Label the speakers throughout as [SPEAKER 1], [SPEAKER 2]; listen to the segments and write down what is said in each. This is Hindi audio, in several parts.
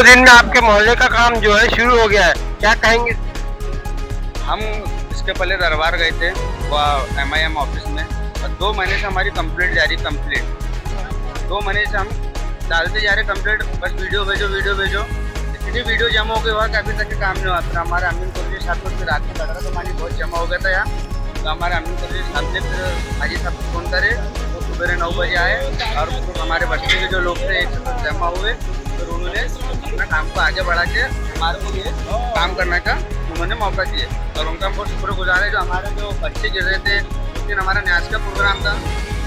[SPEAKER 1] दिन में आपके मोहल्ले का काम जो है शुरू हो गया है, क्या कहेंगे?
[SPEAKER 2] हम इसके पहले दरबार गए थे वह MIM ऑफिस में, और 2 महीने से हमारी कंप्लीट जा रही। कंप्लीट 2 महीने से हम डालते जा रहे कंप्लीट, बस वीडियो भेजो। इतनी वीडियो जमा हो गई हुआ कि अभी तक काम नहीं हुआ। हमारे अमीन कॉलेज साहब को फिर रात में लग रहा था पानी बहुत जमा हो गया था यहाँ, तो हमारे अमीन कॉलेज साहब ने फिर हाजी साहब को फ़ोन करे, वो सुबह 9 बजे आए और हमारे बस्ती के जो लोग थे एक साथ जमा हुए, फिर उन्होंने अपना काम को आगे बढ़ा के हमारे को ये काम करने का उन्होंने मौका दिए, और उनका बहुत शुक्रगुजार है। जो हमारे जो बच्चे गिर रहे थे, उस दिन हमारा न्यास का प्रोग्राम था,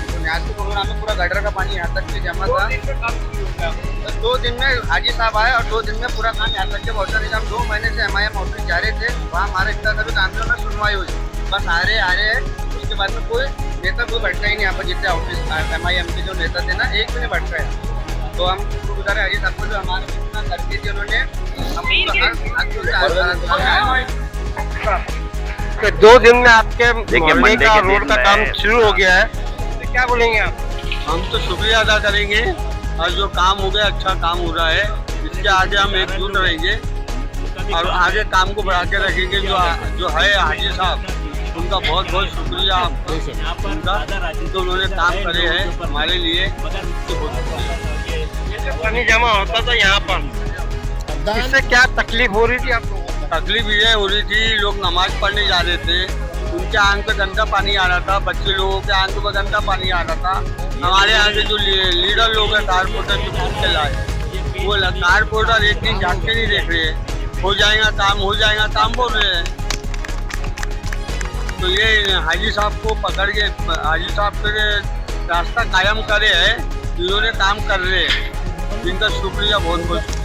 [SPEAKER 2] तो न्यास के प्रोग्राम में पूरा गटर का पानी यहाँ तक के जमा था। तो 2 दिन में हाजी साहब आए और 2 दिन में पूरा काम यहाँ तक के पहुँचा। नहीं, हम 2 महीने से MIM ऑफिस जा रहे थे, वहाँ हमारे इतना कभी काम में सुनवाई हुई, बस आ रहे हैं। उसके बाद में कोई नेता कोई बैठता ही नहीं यहाँ पर, जितने ऑफिस MIM के जो नेता थे ना, एक भी नहीं बैठता है। तो हम शुक्रगुजार है हाजी साहब को, जो हमारे इतना करके थी उन्होंने
[SPEAKER 1] तो 2 दिन में आपके मोहल्ले का रोड का काम शुरू हो गया है, तो क्या बोलेंगे आप?
[SPEAKER 2] हम तो शुक्रिया अदा करेंगे, और जो काम हो गया अच्छा काम हो रहा है, इसके आगे हम एकजुट रहेंगे और आगे काम को बढ़ा के रखेंगे। जो है हाजी साहब, उनका बहुत बहुत शुक्रिया उनका, तो उन्होंने काम करे हैं हमारे लिए।
[SPEAKER 1] पानी जमा होता था यहाँ पर, इससे क्या तकलीफ हो रही थी आप लोगों को?
[SPEAKER 2] तकलीफ ये हो रही थी, लोग नमाज पढ़ने जा रहे थे, उनके आंख पे गंदा पानी आ रहा था, बच्चे लोगों के आंख पे गंदा पानी आ रहा था। हमारे यहाँ के जो लीडर लोग हैं, कारपोरेटर जो खुद के लाए, वो कारपोरेटर एक दिन जाग के नहीं देख रहे, हो जाएगा काम बोल रहे हैं। तो ये हाजी साहब को पकड़ के हाजी साहब के रास्ता कायम करे है, इन्होंने काम कर रहे हैं, इनका शुक्रिया बहुत बहुत शुक्रिया।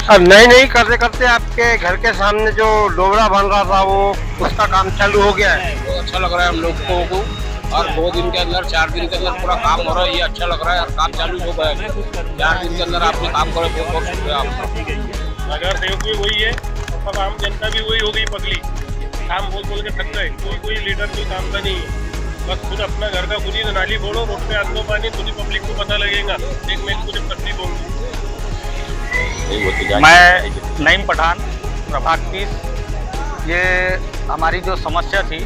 [SPEAKER 1] अब नई करते करते आपके घर के सामने जो डोबरा बन रहा था, वो उसका काम चालू हो गया है,
[SPEAKER 3] तो अच्छा लग रहा है हम लोगों को। और 2 दिन के अंदर 4 दिन के अंदर पूरा काम हो रहा है, ये अच्छा लग रहा है, और काम चालू हो गया है। 4 दिन के अंदर आपने काम करे, बहुत बहुत शुक्रिया आपका।
[SPEAKER 4] नगर सेवक भी वही है, अब आम जनता भी वही हो गई पगली, काम बोल के थक गए। कोई लीडर कोई काम का नहीं है, बस खुद अपना घर का खुद ही नाली फोड़ो, रोड पे आंदो पानी, खुद ही पब्लिक को पता लगेगा, एक में कुछ तकलीफ होगी।
[SPEAKER 5] मैं नईम पठान, प्रभाग 30। ये हमारी जो समस्या थी,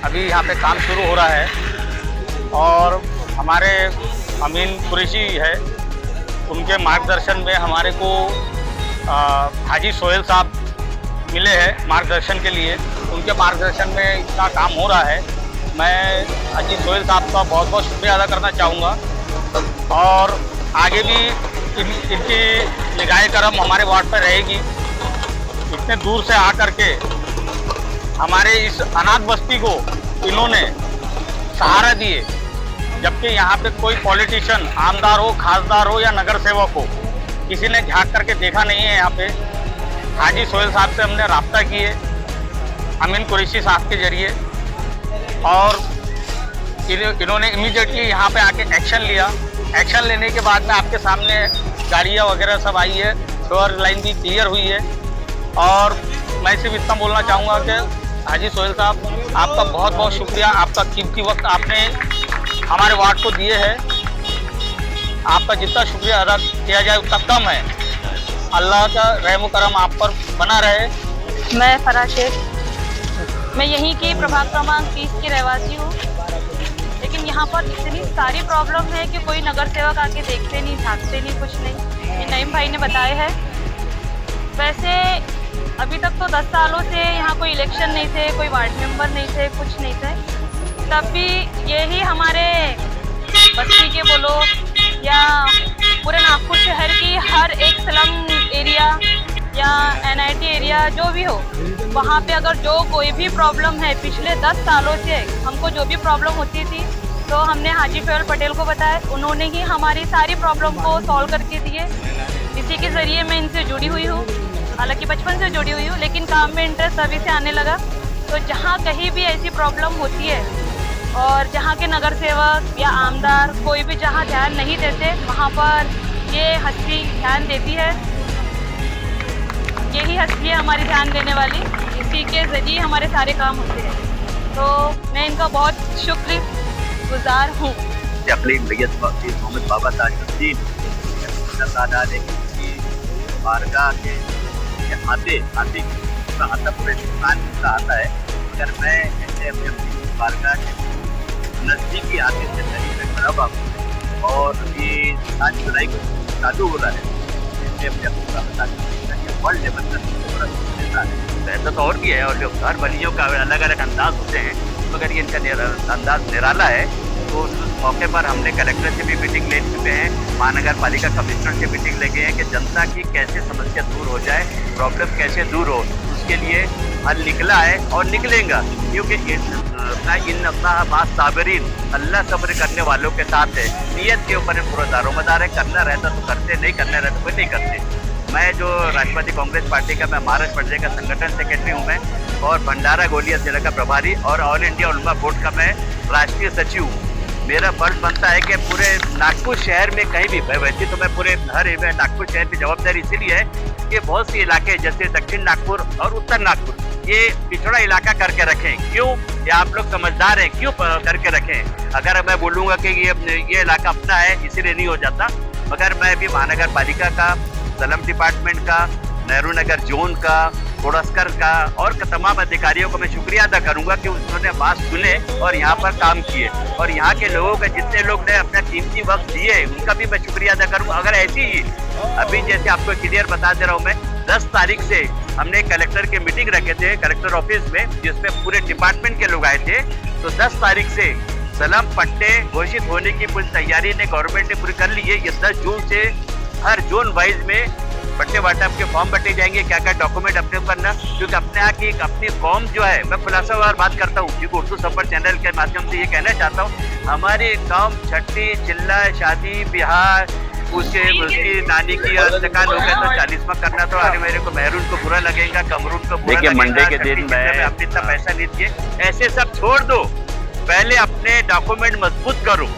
[SPEAKER 5] अभी यहाँ पे काम शुरू हो रहा है, और हमारे अमीन कुरैशी है, उनके मार्गदर्शन में हमारे को हाजी सोहेल साहब मिले हैं मार्गदर्शन के लिए। उनके मार्गदर्शन में इतना काम हो रहा है। मैं हाजी सोहेल साहब का बहुत बहुत शुक्रिया अदा करना चाहूँगा, और आगे भी इनकी निगाह करम हमारे वार्ड पर रहेगी। इतने दूर से आकर के हमारे इस अनाथ बस्ती को इन्होंने सहारा दिए, जबकि यहाँ पे कोई पॉलिटिशियन, आमदार हो, खासदार हो या नगर सेवक हो, किसी ने झांक करके देखा नहीं है। यहाँ पे हाजी सोहेल साहब से हमने राब्ता किए अमीन कुरैशी साहब के जरिए, और इन्होंने इमीडिएटली यहाँ पे आके एक्शन लिया। एक्शन लेने के बाद में आपके सामने गाड़ियाँ वगैरह सब आई है, शोर लाइन भी क्लियर हुई है। और मैं सिर्फ इतना बोलना चाहूँगा कि हाजी सोहेल साहब, आपका बहुत बहुत शुक्रिया, आपका कीमती वक्त आपने हमारे वार्ड को दिए है। आपका जितना शुक्रिया अदा किया जाए उतना कम है। अल्लाह का रहम करम आप पर बना रहे।
[SPEAKER 6] मैं फराह शेख, मैं यहीं की प्रभाग क्रमांक 30 की रहवासी हूँ, लेकिन यहाँ पर इतनी सारी प्रॉब्लम है कि कोई नगर सेवक आके देखते नहीं, झाँकते नहीं, कुछ नहीं। ये नईम भाई ने बताए हैं। वैसे अभी तक तो 10 सालों से यहाँ कोई इलेक्शन नहीं थे, कोई वार्ड मेंबर नहीं थे, कुछ नहीं थे, तब भी यही हमारे बस्ती के बोलो या पूरे नागपुर शहर की हर एक स्लम एरिया या NIT एरिया जो भी हो, वहाँ पे अगर जो कोई भी प्रॉब्लम है, पिछले 10 सालों से हमको जो भी प्रॉब्लम होती थी, तो हमने हाजी फैल पटेल को बताया, उन्होंने ही हमारी सारी प्रॉब्लम को सॉल्व करके दिए। इसी के ज़रिए मैं इनसे जुड़ी हुई हूँ, हालांकि बचपन से जुड़ी हुई हूँ, लेकिन काम में इंटरेस्ट अभी से आने लगा। तो जहाँ कहीं भी ऐसी प्रॉब्लम होती है और जहाँ के नगर सेवक या आमदार कोई भी जहाँ ध्यान नहीं देते, वहाँ पर ये हस्ती ध्यान देती है। यही हस्ती है हमारी ध्यान देने वाली, इसी के ज़रिए हमारे सारे काम होते हैं। तो मैं इनका बहुत शुक्रगुजार हूँ।
[SPEAKER 7] अपनी मैयत मोहम्मद बाबा ताजुद्दीन इतना तादाद है कि बारगाह के आते आता पूरे हिंदुस्तान का आता है, मगर मैं एसएएमएम की बारगाह के नज़दीकी आते से करीब में खड़ा हुआ हूँ और ये 7 जुलाई को चालू हो रहा है। एसएएमएम का वर्ल्ड लेवल का पूरा देता है। ऐसा तो और भी है, और जो हर बलियों का अलग अलग अंदाज होते हैं, मगर ये इनका अंदाज निराला है। तो उस मौके पर हमने कलेक्टर से भी मीटिंग ले चुके हैं, महानगर पालिका कमिश्नर से मीटिंग ले गए हैं कि जनता की कैसे समस्या दूर हो जाए, प्रॉब्लम कैसे दूर हो, उसके लिए हल निकला है और निकलेगा। क्योंकि इन अपना साबरीन, अल्लाह सब्र करने वालों के साथ है। नीयत के ऊपर पूरा दारोमदार है, करना रहता तो करते, नहीं करना रहता कोई नहीं करते। मैं जो राष्ट्रवादी कांग्रेस पार्टी का मैं महाराष्ट्र प्रदेश का संगठन सेक्रेटरी हूँ मैं, और भंडारा गोलिया जिला का प्रभारी और ऑल इंडिया उलमा बोर्ड का मैं राष्ट्रीय सचिव हूँ। मेरा फर्ज बनता है कि पूरे नागपुर शहर में कहीं भी, वैसे तो मैं पूरे हर नागपुर शहर की जवाबदारी इसीलिए है कि बहुत सी इलाके जैसे दक्षिण नागपुर और उत्तर नागपुर ये पिछड़ा इलाका करके रखें। क्यों? ये आप लोग समझदार हैं, क्यों करके रखें? अगर मैं बोलूँगा कि ये इलाका अपना है इसीलिए नहीं हो जाता, मगर मैं भी महानगर पालिका का, सलम डिपार्टमेंट का, नेहरू नगर जोन का, कोडस्कर का और तमाम अधिकारियों को मैं शुक्रिया अदा करूंगा कि उन्होंने बात सुने और यहाँ पर काम किए। और यहाँ के लोगों का जितने लोग ने अपना कीमती वक्त दिए उनका भी मैं शुक्रिया अदा करूंगा। अगर ऐसी ही अभी जैसे आपको क्लियर बता दे रहा हूँ मैं, 10 तारीख से हमने कलेक्टर के मीटिंग रखे थे कलेक्टर ऑफिस में, जिसमें पूरे डिपार्टमेंट के लोग आए थे। तो 10 तारीख से सलम पट्टे घोषित होने की पूरी तैयारी ने गवर्नमेंट ने पूरी कर ली है। ये 10 जून से हर जोन वाइज में पट्टे वाटप के फॉर्म बटे जाएंगे, क्या क्या डॉक्यूमेंट अपने करना, क्योंकि अपने यहाँ की अपनी कौम जो है, मैं खुलासावार बात करता हूँ क्योंकि उर्दू सफर चैनल के माध्यम से ये कहना चाहता हूँ, हमारी कौम छठी चिल्ला शादी बिहार उसकी नानी की इंतकाल हो गया तो 40वां करना, तो अरे मेरे को मेहरून को बुरा लगेगा, कमरून को बुरा लगेगा, मंडे के दिन में अपने इतना पैसा नहीं दिए, ऐसे सब छोड़ दो। पहले अपने डॉक्यूमेंट मजबूत करो,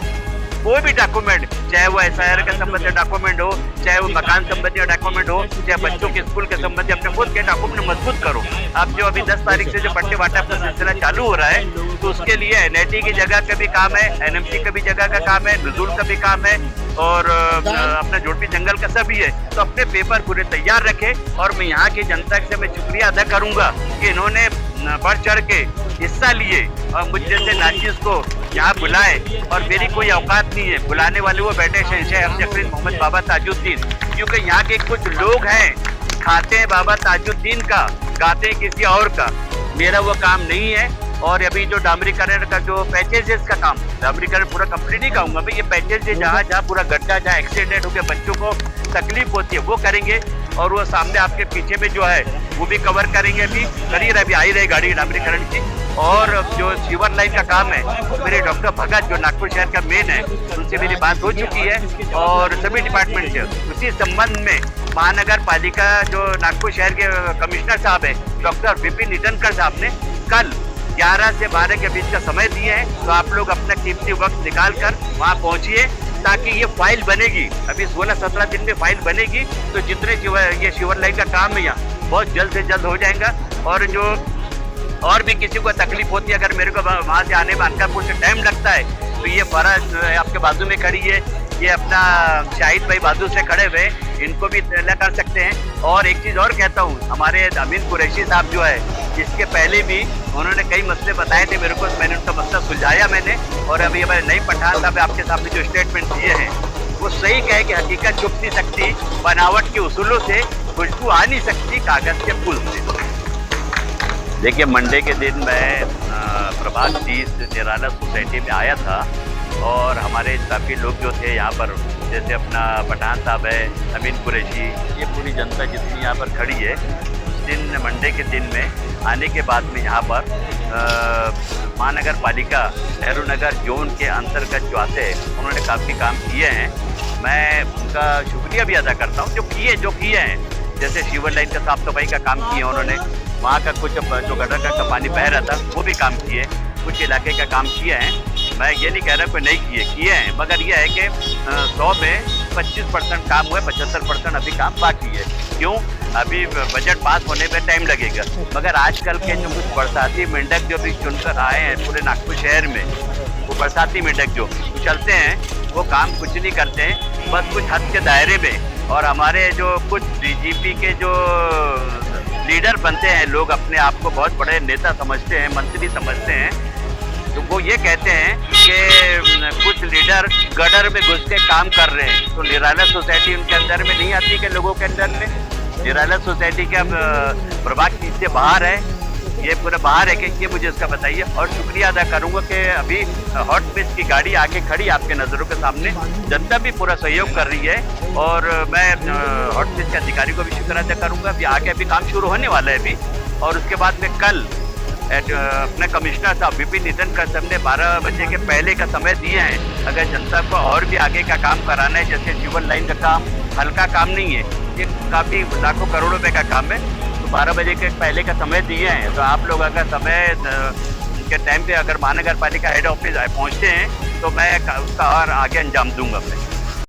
[SPEAKER 7] कोई भी डॉक्यूमेंट, चाहे वो SIR का संबंधित डॉक्यूमेंट हो, चाहे वो मकान संबंधी डॉक्यूमेंट हो, चाहे बच्चों के स्कूल के संबंधी, अपने खुद के डॉक्यूमेंट मजबूत करो। अब जो अभी 10 तारीख से जो पट्टे वाटप का सिलसिला चालू हो रहा है, तो उसके लिए NIT की जगह का भी काम है, NMC का भी जगह का काम है, नजूल का भी काम है और अपना जोड़पी जंगल का सभी है। तो अपने पेपर पूरे तैयार रखें और मैं यहाँ की जनता से मैं शुक्रिया अदा करूँगा कि इन्होंने बढ़ चढ़ के हिस्सा लिए और मुझ जैसे नाचिस को यहाँ बुलाए। और मेरी कोई औकात नहीं है, बुलाने वाले वो बैठे शहंशाह अफजल मोहम्मद बाबा ताजुद्दीन, क्योंकि यहाँ के कुछ लोग हैं खाते हैं बाबा ताजुद्दीन का, गाते हैं किसी और का। मेरा वो काम नहीं है। और अभी जो डामरीकरण का जो पैचेजेस का काम, डामरीकरण पूरा कंप्लीट नहीं कहूँगा भाई, ये पैचेज जहाँ जहाँ पूरा गड्ढा, जहाँ एक्सीडेंट हो गया बच्चों को तकलीफ होती है वो करेंगे। और वो सामने आपके पीछे में जो है वो भी कवर करेंगे, अभी करिए, अभी आई रही गाड़ी डामरीकरण की। और जो सीवर लाइन का काम है मेरे डॉक्टर भगत जो नागपुर शहर का मेन है, उनसे मेरी बात हो चुकी है और सभी डिपार्टमेंट से उसी संबंध में महानगर पालिका जो नागपुर शहर के कमिश्नर साहब है डॉक्टर विपिन ईटनकर साहब ने कल 11 से 12 के बीच का समय दिए हैं। तो आप लोग अपना कीमती वक्त निकाल कर वहाँ पहुँचिए ताकि ये फाइल बनेगी। अभी 16-17 दिन में फाइल बनेगी तो जितने ये शिवर लाइन का काम है यहाँ बहुत जल्द से जल्द हो जाएगा। और जो और भी किसी को तकलीफ होती है, अगर मेरे को वहाँ से आने में अनकापुर से टाइम लगता है तो ये फराज आपके बाजू में खड़ी है, ये अपना शाहिद भाई बाजू से खड़े हुए, इनको भी कर सकते हैं। और एक चीज़ और कहता हूँ, हमारे अमीन कुरैशी साहब जो है, इसके पहले भी उन्होंने कई मसले बताए थे मेरे को, मैंने उनका मसला सुलझाया मैंने। और अभी हमारे नई पठान साहब आपके सामने जो स्टेटमेंट दिए हैं वो सही कहे कि हकीकत छुप नहीं सकती, बनावट के उसूलों से खुशबू आ नहीं सकती कागज़ के पुल से। देखिए, मंडे के दिन मैं प्रभात 30 निराला सोसाइटी में आया था और हमारे काफ़ी लोग जो थे यहाँ पर, जैसे अपना पठान साहब है, अमीन कुरैशी, ये पूरी जनता जितनी यहाँ पर खड़ी है, उस दिन मंडे के दिन में आने के बाद में यहाँ पर महानगर पालिका नेहरू नगर जोन के अंतर्गत जो आते हैं उन्होंने काफ़ी काम किए हैं। मैं उनका शुक्रिया भी अदा करता हूँ जो किए हैं। जैसे शिवर लाइन का साफ सफाई का काम किए उन्होंने, वहाँ का कुछ जो गटर का पानी बह रहा था वो भी काम किए, कुछ इलाके का काम किए हैं। मैं ये नहीं कह रहा कोई नहीं किए हैं, मगर ये है कि 100 में 25% काम हुआ, 75% अभी काम बाकी है। क्यों? अभी बजट पास होने में टाइम लगेगा। मगर आजकल के जो कुछ बरसाती मेंढक जो भी चुनकर आए हैं पूरे नागपुर शहर में, वो बरसाती मेंढक जो चलते हैं वो काम कुछ नहीं करते हैं, बस कुछ हद के दायरे में और हमारे जो कुछ बीजेपी के जो लीडर बनते हैं, लोग अपने आप को बहुत बड़े नेता समझते हैं, मंत्री समझते हैं, तो वो ये कहते हैं कि कुछ लीडर गडर में घुस के काम कर रहे हैं। तो निराला सोसाइटी उनके अंदर में नहीं आती के लोगों के अंदर में? निराला सोसाइटी के अब प्रभाग से बाहर है, ये पूरा बाहर है कि ये मुझे इसका बताइए। और शुक्रिया अदा करूंगा कि अभी हॉट मिक्स की गाड़ी आके खड़ी आपके नज़रों के सामने, जनता भी पूरा सहयोग कर रही है। और मैं हॉट मिक्स के अधिकारी को भी शुक्र अदा करूंगा। अभी आगे अभी काम शुरू होने वाला है अभी, और उसके बाद में कल अपने कमिश्नर साहब विपिन नितिन कसम ने 12 बजे के पहले का समय दिए हैं। अगर जनता को और भी आगे का काम कराना है, जैसे ट्यूबल लाइन का काम हल्का काम नहीं है, ये काफ़ी लाखों करोड़ों रुपए का काम है, तो 12 बजे के पहले का समय दिए हैं। तो आप लोग अगर समय के टाइम पे अगर महानगर पालिका हेड ऑफिस पहुँचते हैं तो मैं उसका और आगे अंजाम दूंगा मैं।